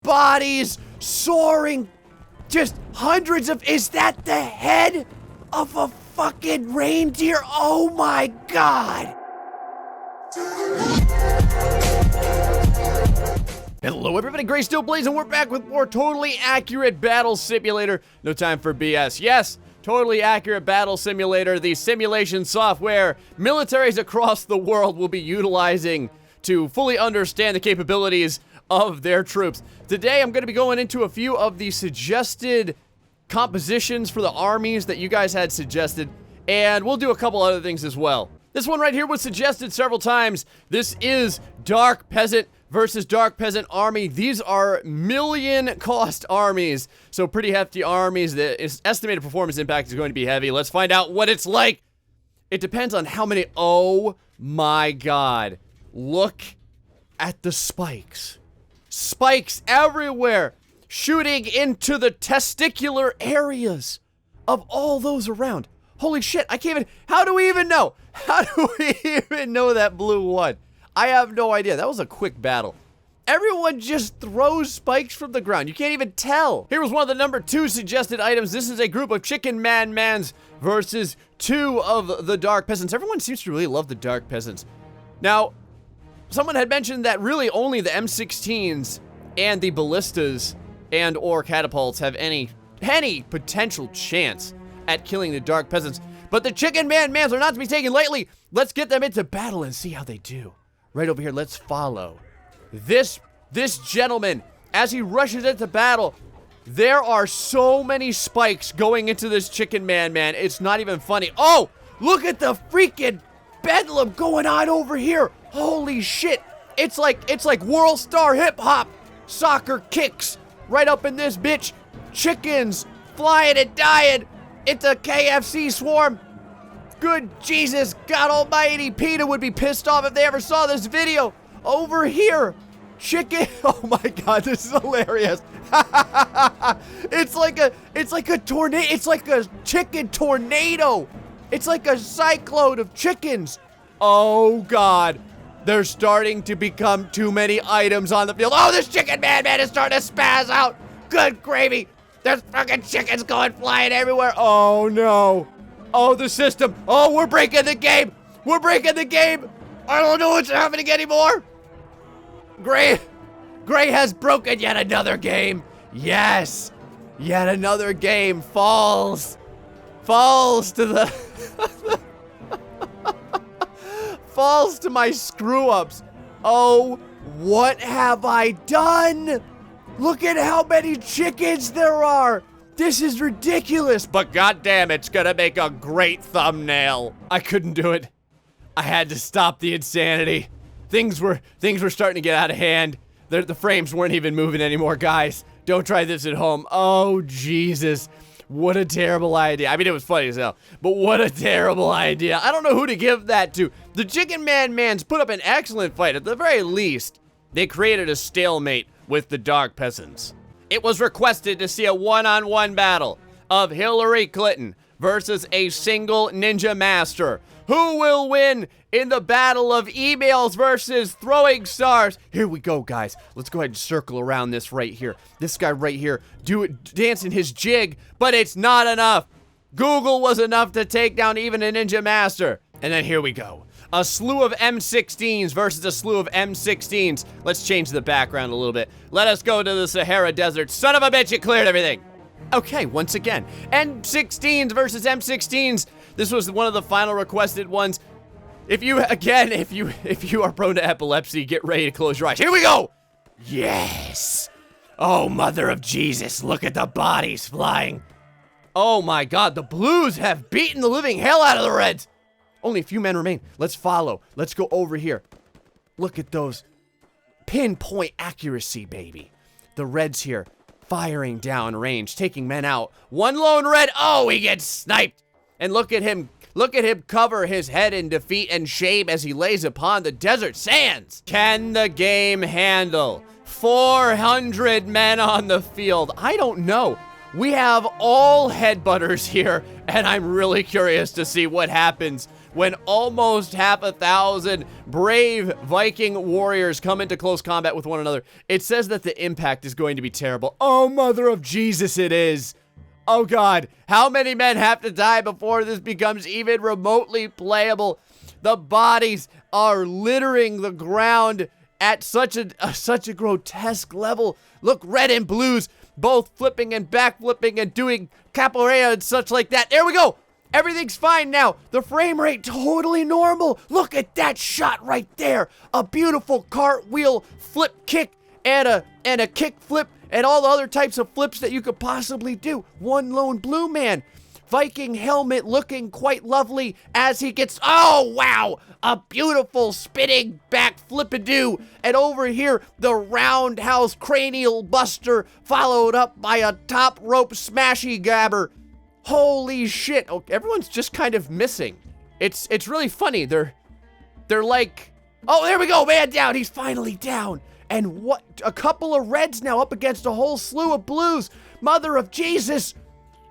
bodies soaring. Just hundreds of, is that the head of a fucking reindeer? Oh my God. Hello everybody, GrayStillPlays, and we're back with more totally accurate battle simulator. No time for BS. Yes, totally accurate battle simulator, the simulation software militaries across the world will be utilizing to fully understand the capabilities of their troops. Today I'm going to be going into a few of the suggested compositions for the armies that you guys had suggested, and we'll do a couple other things as well. This one right here was suggested several times. This is Dark Peasant versus Dark Peasant Army. These are million cost armies, so pretty hefty armies. The estimated performance impact is going to be heavy. Let's find out what it's like. It depends on how many. Oh my God. Look at the spikes. Spikes everywhere, shooting into the testicular areas of all those around. Holy shit, I can't even, how do we even know? How do we even know that blue won? I have no idea. That was a quick battle. Everyone just throws spikes from the ground. You can't even tell. Here was one of the number 2 suggested items. This is a group of chicken man-mans versus 2 of the Dark Peasants. Everyone seems to really love the Dark Peasants. Now, someone had mentioned that really only the M16s and the ballistas and or catapults have any potential chance at killing the Dark Peasants. But the chicken man-mans are not to be taken lightly. Let's get them into battle and see how they do. Right over here, let's follow this gentleman as he rushes into battle. There are so many spikes going into this chicken man. It's not even funny. Oh, look at the freaking bedlam going on over here. Holy shit. It's like World Star Hip Hop soccer kicks right up in this bitch. Chickens flying and dying. It's a KFC swarm. Good Jesus, God almighty, PETA would be pissed off if they ever saw this video. Over here, chicken, oh my God, this is hilarious. It's like a tornado, it's like a chicken tornado. It's like a cyclone of chickens. Oh God, there's starting to become too many items on the field. Oh, this chicken man is starting to spaz out. Good gravy. There's fucking chickens going flying everywhere. Oh no. Oh, the system. Oh, we're breaking the game. We're breaking the game. I don't know what's happening anymore. Gray has broken yet another game. Yes. Yet another game falls to the falls to my screw-ups. Oh, what have I done? Look at how many chickens there are. This is ridiculous, but goddamn, it's gonna make a great thumbnail. I couldn't do it. I had to stop the insanity. Things were starting to get out of hand. The frames weren't even moving anymore, guys. Don't try this at home. Oh, Jesus. What a terrible idea. I mean, it was funny as hell, but what a terrible idea. I don't know who to give that to. The chicken man-mans put up an excellent fight. At the very least, they created a stalemate with the Dark Peasants. It was requested to see a one-on-one battle of Hillary Clinton versus a single ninja master. Who will win in the battle of emails versus throwing stars? Here we go, guys. Let's go ahead and circle around this right here. This guy right here, dancing his jig, but it's not enough. Google was enough to take down even a ninja master. And then here we go. A slew of M16s versus a slew of M16s. Let's change the background a little bit. Let us go to the Sahara Desert. Son of a bitch, you cleared everything. Okay, once again, M16s versus M16s. This was one of the final requested ones. If you are prone to epilepsy, get ready to close your eyes. Here we go. Yes. Oh, mother of Jesus, look at the bodies flying. Oh my God, the blues have beaten the living hell out of the reds. Only a few men remain. Let's follow. Let's go over here. Look at those. Pinpoint accuracy, baby. The reds here firing down range, taking men out. One lone red. Oh, he gets sniped. And look at him. Look at him cover his head in defeat and shame as he lays upon the desert sands. Can the game handle 400 men on the field? I don't know. We have all headbutters here, and I'm really curious to see what happens when almost half 1,000 brave Viking warriors come into close combat with one another. It says that the impact is going to be terrible. Oh, mother of Jesus, it is. Oh God, how many men have to die before this becomes even remotely playable? The bodies are littering the ground at such a grotesque level. Look, red and blues both flipping and backflipping and doing capoeira and such like that. There we go. Everything's fine now. The frame rate totally normal. Look at that shot right there. A beautiful cartwheel, flip kick, and a kick flip, and all the other types of flips that you could possibly do. One lone blue man. Viking helmet looking quite lovely as he gets, oh wow, a beautiful spinning back flip-a-doo. And over here, the roundhouse cranial buster followed up by a top rope smashy gabber. Holy shit, oh, everyone's just kind of missing. It's really funny, they're like, oh, there we go, man down, he's finally down. And what, a couple of reds now up against a whole slew of blues. Mother of Jesus.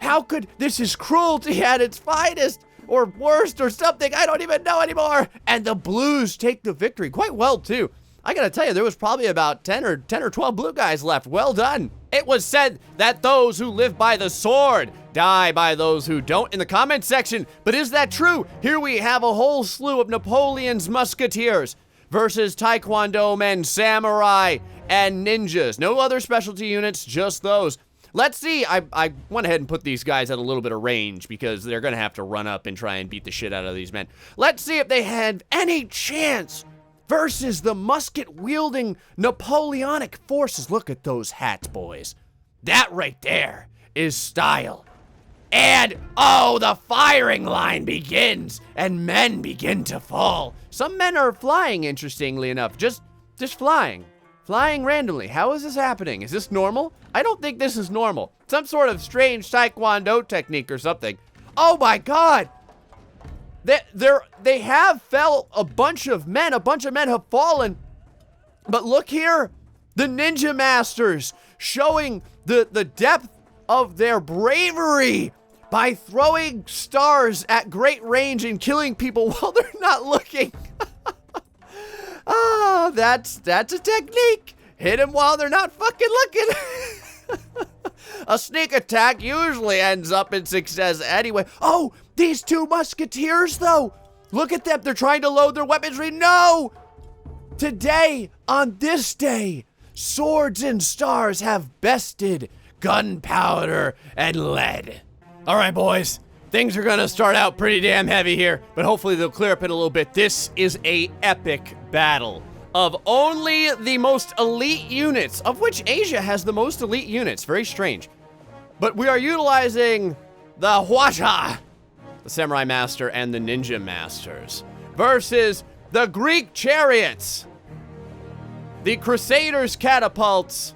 How could, this is cruelty at its finest, or worst, or something, I don't even know anymore. And the blues take the victory quite well, too. I gotta tell you, there was probably about 10 or 12 blue guys left. Well done. It was said that those who live by the sword die by those who don't in the comment section. But is that true? Here we have a whole slew of Napoleon's musketeers versus taekwondo men, samurai, and ninjas. No other specialty units, just those. Let's see, I went ahead and put these guys at a little bit of range because they're gonna have to run up and try and beat the shit out of these men. Let's see if they had any chance versus the musket-wielding Napoleonic forces. Look at those hats, boys. That right there is style. And, oh, the firing line begins, and men begin to fall. Some men are flying, interestingly enough, just flying. Flying randomly. How is this happening? Is this normal? I don't think this is normal. Some sort of strange taekwondo technique or something. Oh my God! They have fell a bunch of men. A bunch of men have fallen. But look here. The ninja masters showing the depth of their bravery by throwing stars at great range and killing people while they're not looking. Ah, that's a technique. Hit them while they're not fucking looking. A sneak attack usually ends up in success anyway. Oh, these two musketeers though. Look at them, they're trying to load their weaponry. No! Today, on this day, swords and stars have bested gunpowder and lead. All right, boys. Things are gonna start out pretty damn heavy here, but hopefully they'll clear up in a little bit. This is a epic battle of only the most elite units, of which Asia has the most elite units. Very strange. But we are utilizing the Hwacha, the Samurai Master, and the Ninja Masters, versus the Greek Chariots, the Crusaders' Catapults,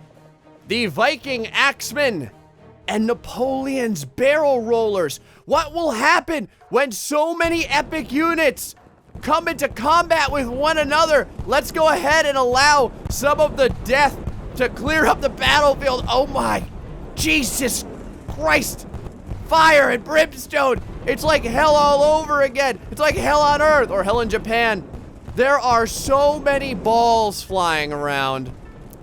the Viking Axemen, and Napoleon's Barrel Rollers. What will happen when so many epic units come into combat with one another? Let's go ahead and allow some of the death to clear up the battlefield. Oh my, Jesus Christ. Fire and brimstone. It's like hell all over again. It's like hell on Earth, or hell in Japan. There are so many balls flying around.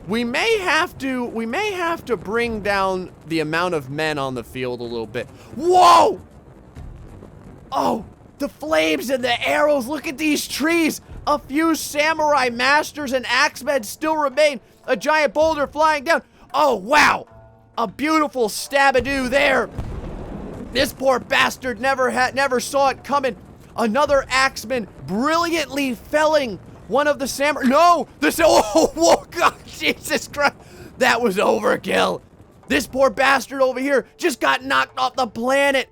We may have to bring down the amount of men on the field a little bit. Whoa! Oh, the flames and the arrows. Look at these trees. A few samurai masters and axemen still remain. A giant boulder flying down. Oh, wow. A beautiful stab-a-doo there. This poor bastard never saw it coming. Another axeman brilliantly felling one of the samurai. No! Oh, God, Jesus Christ. That was overkill. This poor bastard over here just got knocked off the planet.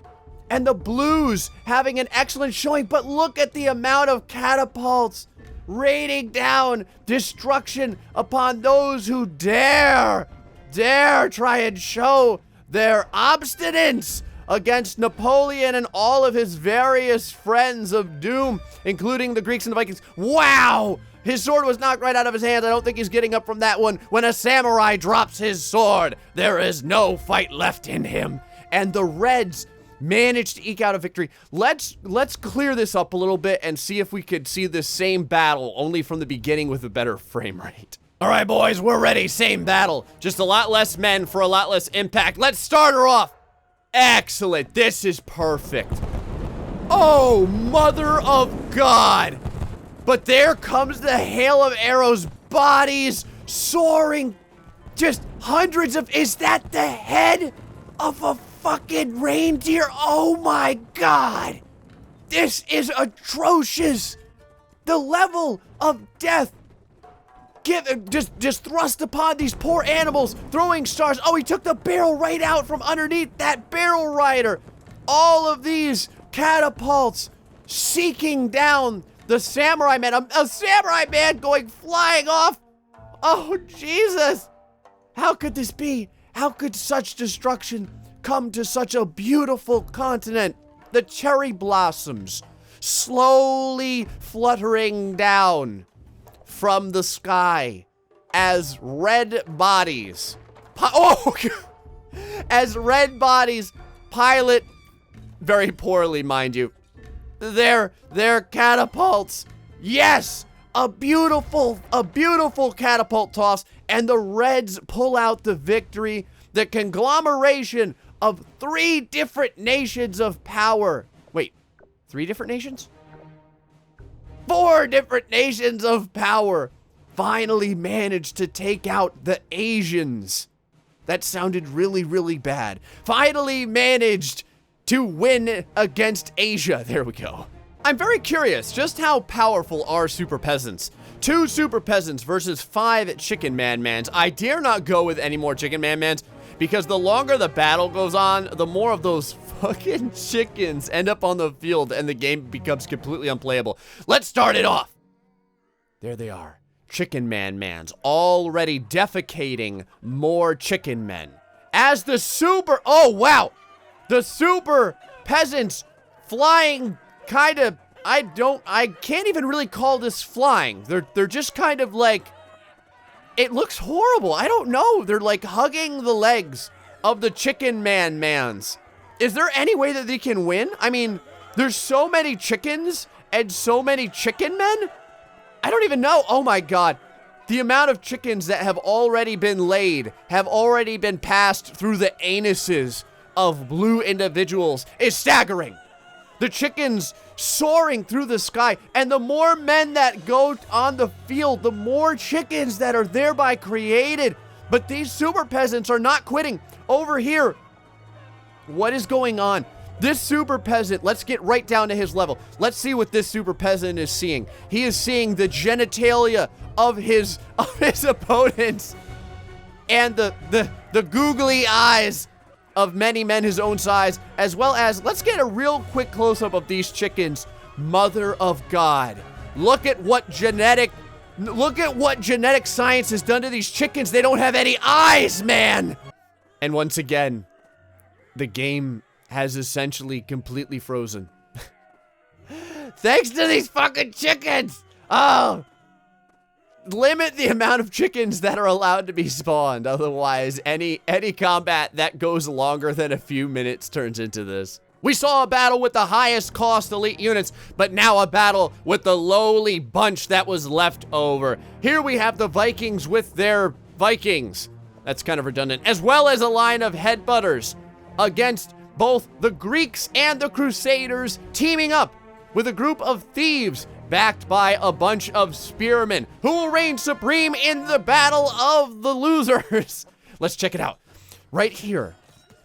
And the blues having an excellent showing. But look at the amount of catapults raining down destruction upon those who dare try and show their obstinance against Napoleon and all of his various friends of doom, including the Greeks and the Vikings. Wow! His sword was knocked right out of his hands. I don't think he's getting up from that one. When a samurai drops his sword, there is no fight left in him. And the Reds managed to eke out a victory. Let's clear this up a little bit and see if we could see the same battle, only from the beginning with a better frame rate. All right, boys, we're ready. Same battle. Just a lot less men for a lot less impact. Let's start her off. Excellent. This is perfect. Oh, mother of God. But there comes the hail of arrows, bodies soaring. Just hundreds of... Is that the head of a fucking reindeer? Oh my God. This is atrocious. The level of death just thrust upon these poor animals, throwing stars. Oh, he took the barrel right out from underneath that barrel rider. All of these catapults seeking down the samurai man. A samurai man going flying off. Oh, Jesus. How could this be? How could such destruction come to such a beautiful continent? The cherry blossoms slowly fluttering down from the sky as red bodies as red bodies pilot very poorly, mind you, their catapults. Yes, a beautiful catapult toss, and the Reds pull out the victory. The conglomeration of 3 different nations of power. Wait, 3 different nations? 4 different nations of power finally managed to take out the Asians. That sounded really, really bad. Finally managed to win against Asia. There we go. I'm very curious, just how powerful are super peasants? 2 super peasants versus 5 chicken man-mans. I dare not go with any more chicken man-mans, because the longer the battle goes on, the more of those fucking chickens end up on the field and the game becomes completely unplayable. Let's start it off. There they are. Chicken man-mans already defecating more chicken men. As the super... Oh, wow. The super peasants flying kind of... I can't even really call this flying. They're just kind of like... It looks horrible. I don't know. They're like hugging the legs of the chicken man-mans. Is there any way that they can win? I mean, there's so many chickens and so many chicken men. I don't even know. Oh my God. The amount of chickens that have already been laid, have already been passed through the anuses of blue individuals is staggering. The chickens soaring through the sky, and the more men that go on the field, the more chickens that are thereby created. But these super peasants are not quitting. Over here, what is going on? This super peasant, let's get right down to his level. Let's see what this super peasant is seeing. He is seeing the genitalia of his opponents, and the googly eyes of many men his own size, as well as, let's get a real quick close-up of these chickens. Mother of God. Look at what genetic science has done to these chickens. They don't have any eyes, man. And once again, the game has essentially completely frozen. Thanks to these fucking chickens. Oh. Limit the amount of chickens that are allowed to be spawned. Otherwise, any combat that goes longer than a few minutes turns into this. We saw a battle with the highest cost elite units, but now a battle with the lowly bunch that was left over. Here we have the Vikings with their Vikings. That's kind of redundant. As well as a line of headbutters against both the Greeks and the Crusaders, teaming up with a group of thieves backed by a bunch of spearmen who will reign supreme in the battle of the losers. Let's check it out. Right here,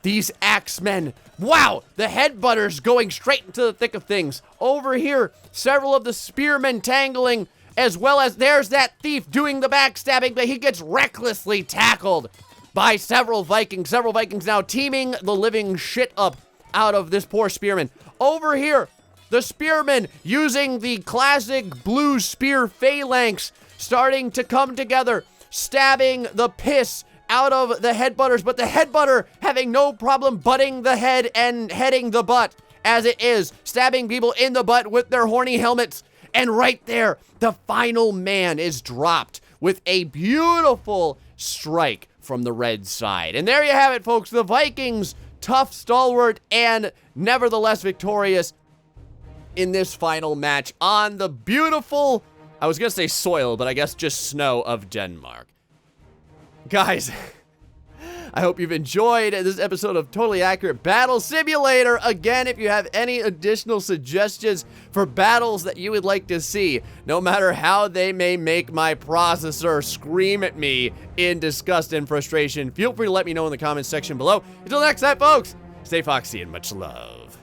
these axemen. Wow, the headbutters going straight into the thick of things. Over here, several of the spearmen tangling, as well as there's that thief doing the backstabbing, but he gets recklessly tackled by several Vikings. Several Vikings now teaming the living shit up out of this poor spearman. Over here, the spearmen using the classic blue spear phalanx, starting to come together, stabbing the piss out of the headbutters, but the headbutter having no problem butting the head and heading the butt as it is, stabbing people in the butt with their horny helmets. And right there, the final man is dropped with a beautiful strike from the red side. And there you have it, folks. The Vikings tough, stalwart, and nevertheless victorious in this final match on the beautiful, I was gonna say soil, but I guess just snow of Denmark. Guys, I hope you've enjoyed this episode of Totally Accurate Battle Simulator. Again, if you have any additional suggestions for battles that you would like to see, no matter how they may make my processor scream at me in disgust and frustration, feel free to let me know in the comments section below. Until next time, folks, stay foxy and much love.